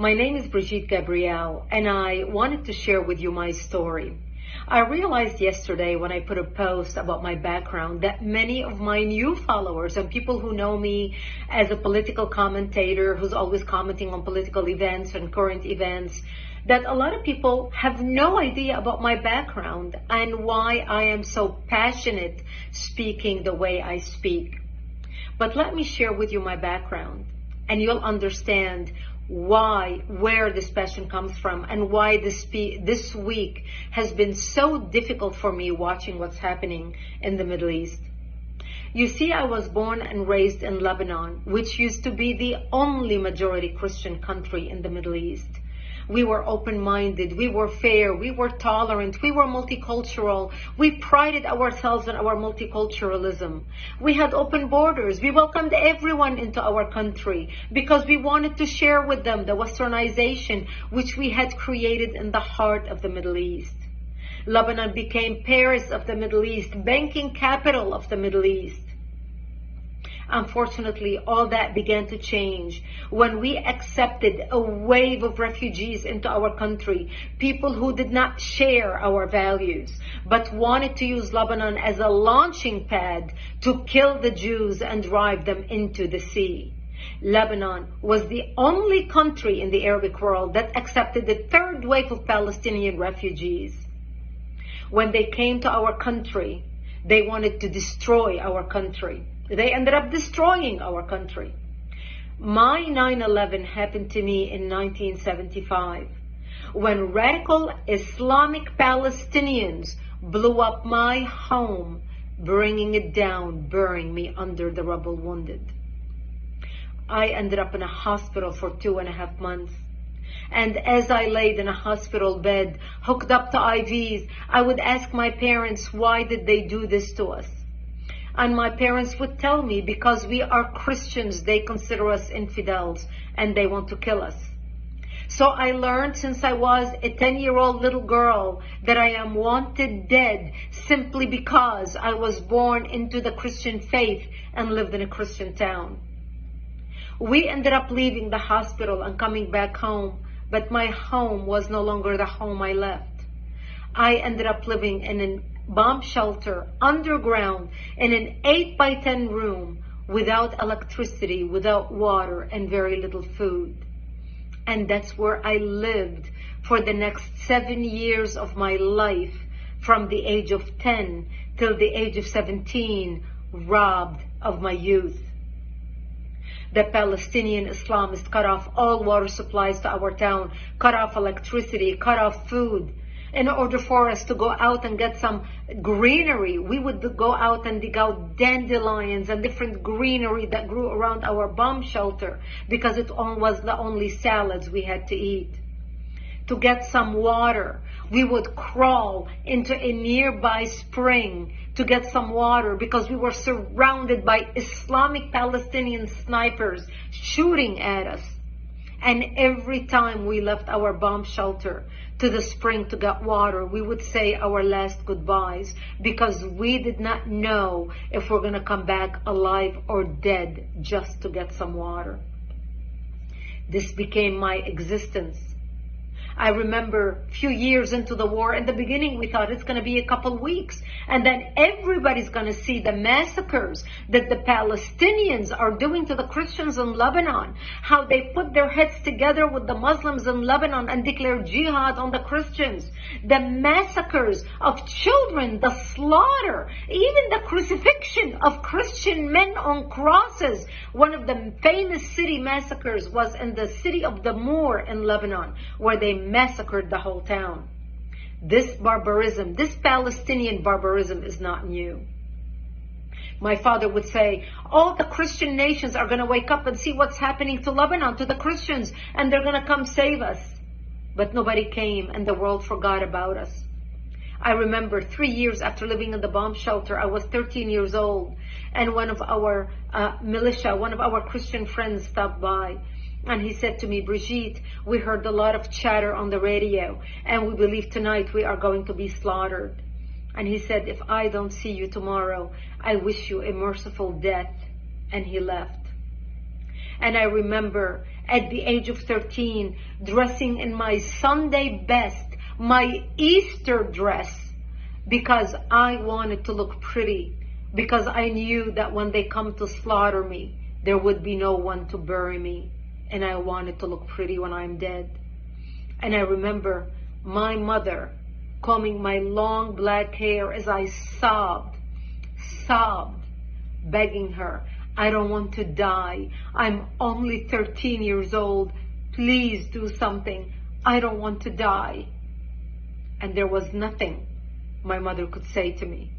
My name is Brigitte Gabriel, and I wanted to share with you my story. I realized yesterday when I put a post about my background that many of my new followers and people who know me as a political commentator who's always commenting on political events and current events, that a lot of people have no idea about my background and why I am so passionate speaking the way I speak. But let me share with you my background, and you'll understand where this passion comes from, and why this week has been so difficult for me watching what's happening in the Middle East. You see, I was born and raised in Lebanon, which used to be the only majority Christian country in the Middle East. We were open-minded, we were fair, we were tolerant, we were multicultural. We prided ourselves on our multiculturalism. We had open borders. We welcomed everyone into our country because we wanted to share with them the westernization which we had created in the heart of the Middle East. Lebanon became Paris of the Middle East, banking capital of the Middle East. Unfortunately, all that began to change when we accepted a wave of refugees into our country, people who did not share our values, but wanted to use Lebanon as a launching pad to kill the Jews and drive them into the sea. Lebanon was the only country in the Arabic world that accepted the third wave of Palestinian refugees. When they came to our country, they wanted to destroy our country. They ended up destroying our country. My 9/11 happened to me in 1975 when radical Islamic Palestinians blew up my home, bringing it down, burying me under the rubble wounded. I ended up in a hospital for 2.5 months. And as I laid in a hospital bed, hooked up to IVs, I would ask my parents, why did they do this to us? And my parents would tell me, because we are Christians, they consider us infidels and they want to kill us. So I learned since I was a 10-year-old little girl that I am wanted dead simply because I was born into the Christian faith and lived in a Christian town. We ended up leaving the hospital and coming back home, but my home was no longer the home I left. I ended up living in a bomb shelter underground in an 8x10 room without electricity, without water, and very little food. And that's where I lived for the next 7 years of my life, from the age of 10 till the age of 17, robbed of my youth. The Palestinian Islamists cut off all water supplies to our town, cut off electricity, cut off food. In order for us to go out and get some greenery, we would go out and dig out dandelions and different greenery that grew around our bomb shelter because it was the only salads we had to eat. To get some water, we would crawl into a nearby spring to get some water because we were surrounded by Islamic Palestinian snipers shooting at us. And every time we left our bomb shelter to the spring to get water, we would say our last goodbyes because we did not know if we're going to come back alive or dead just to get some water. This became my existence. I remember a few years into the war, in the beginning we thought it's going to be a couple weeks, and then everybody's going to see the massacres that the Palestinians are doing to the Christians in Lebanon, how they put their heads together with the Muslims in Lebanon and declare jihad on the Christians, the massacres of children, the slaughter, even the crucifixion of Christian men on crosses. One of the famous city massacres was in the city of the Moor in Lebanon, where they massacred the whole town. This barbarism, this Palestinian barbarism is not new. My father would say, all the Christian nations are going to wake up and see what's happening to Lebanon, to the Christians, and they're going to come save us. But nobody came, and the world forgot about us. I remember 3 years after living in the bomb shelter, I was 13 years old, and one of our militia, one of our Christian friends stopped by. And he said to me, Brigitte, we heard a lot of chatter on the radio, and we believe tonight we are going to be slaughtered. And he said, if I don't see you tomorrow, I wish you a merciful death. And he left. And I remember at the age of 13, dressing in my Sunday best, my Easter dress, because I wanted to look pretty, because I knew that when they come to slaughter me, there would be no one to bury me, and I wanted to look pretty when I'm dead. And I remember my mother combing my long black hair as I sobbed, begging her, I don't want to die. I'm only 13 years old. Please do something. I don't want to die. And there was nothing my mother could say to me.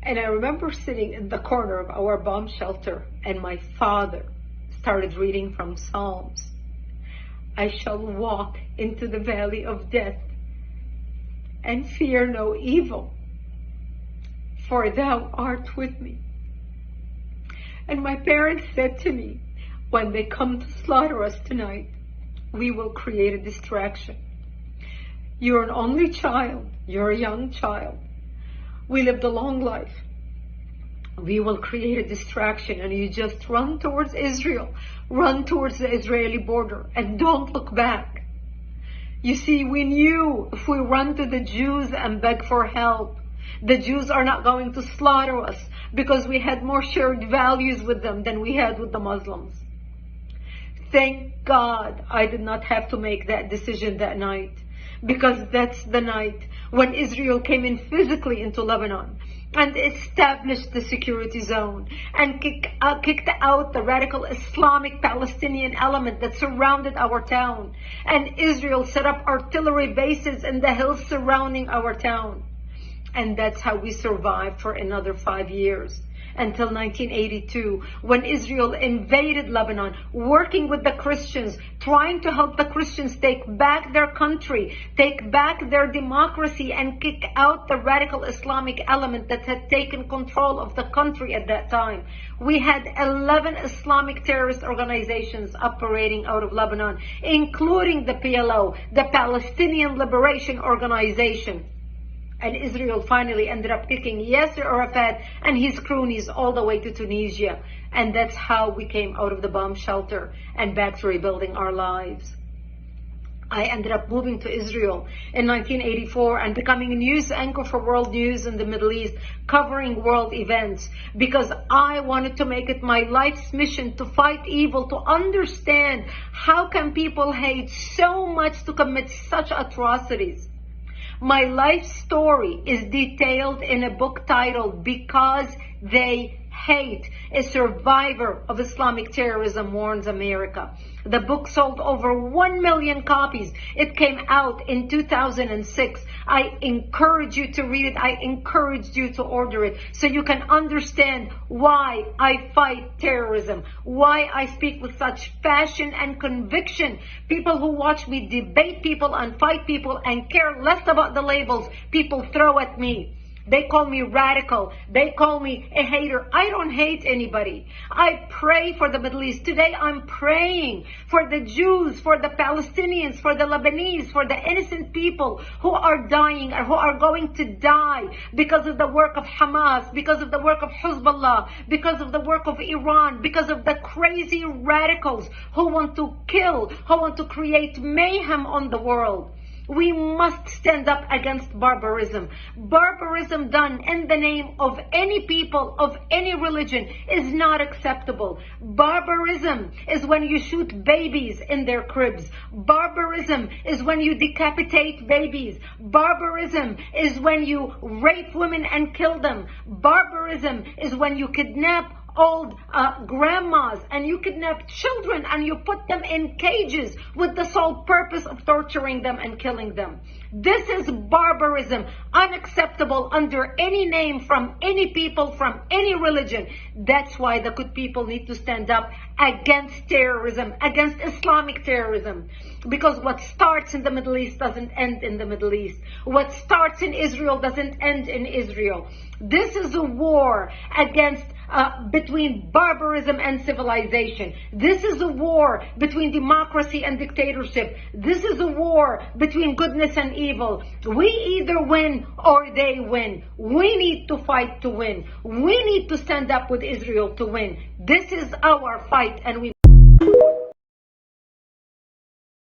And I remember sitting in the corner of our bomb shelter, and my father started reading from Psalms. I shall walk into the valley of death and fear no evil, for thou art with me. And my parents said to me, when they come to slaughter us tonight, we will create a distraction. You're an only child. You're a young child. We lived a long life. We will create a distraction, and you just run towards Israel. Run towards the Israeli border and don't look back. You see, we knew if we run to the Jews and beg for help, the Jews are not going to slaughter us, because we had more shared values with them than we had with the Muslims. Thank God I did not have to make that decision that night, because that's the night when Israel came in physically into Lebanon and established the security zone and kicked out the radical Islamic Palestinian element that surrounded our town. And Israel set up artillery bases in the hills surrounding our town. And that's how we survived for another 5 years, until 1982, when Israel invaded Lebanon, working with the Christians, trying to help the Christians take back their country, take back their democracy, and kick out the radical Islamic element that had taken control of the country at that time. We had 11 Islamic terrorist organizations operating out of Lebanon, including the PLO, the Palestinian Liberation Organization. And Israel finally ended up kicking Yasser Arafat and his cronies all the way to Tunisia. And that's how we came out of the bomb shelter and back to rebuilding our lives. I ended up moving to Israel in 1984 and becoming a news anchor for World News in the Middle East, covering world events, because I wanted to make it my life's mission to fight evil, to understand how can people hate so much to commit such atrocities. My life story is detailed in a book titled Because They Hate. A survivor of Islamic terrorism warns America. The book sold over 1 million copies. It came out in 2006. I encourage you to read it. I encourage you to order it so you can understand why I fight terrorism, why I speak with such passion and conviction. People who watch me debate people and fight people and care less about the labels people throw at me. They call me radical. They call me a hater. I don't hate anybody. I pray for the Middle East. Today I'm praying for the Jews, for the Palestinians, for the Lebanese, for the innocent people who are dying or who are going to die because of the work of Hamas, because of the work of Hezbollah, because of the work of Iran, because of the crazy radicals who want to kill, who want to create mayhem on the world. We must stand up against barbarism. Barbarism done in the name of any people, of any religion, is not acceptable. Barbarism is when you shoot babies in their cribs. Barbarism is when you decapitate babies. Barbarism is when you rape women and kill them. Barbarism is when you kidnap old grandmas and you kidnap children and you put them in cages with the sole purpose of torturing them and killing them. This is barbarism, unacceptable under any name, from any people, from any religion. That's why the good people need to stand up against terrorism, against Islamic terrorism. Because what starts in the Middle East doesn't end in the Middle East. What starts in Israel doesn't end in Israel. This is a war against between barbarism and civilization. This is a war between democracy and dictatorship. This is a war between goodness and evil. We either win or they win. We need to fight to win. We need to stand up with Israel to win. This is our fight, and we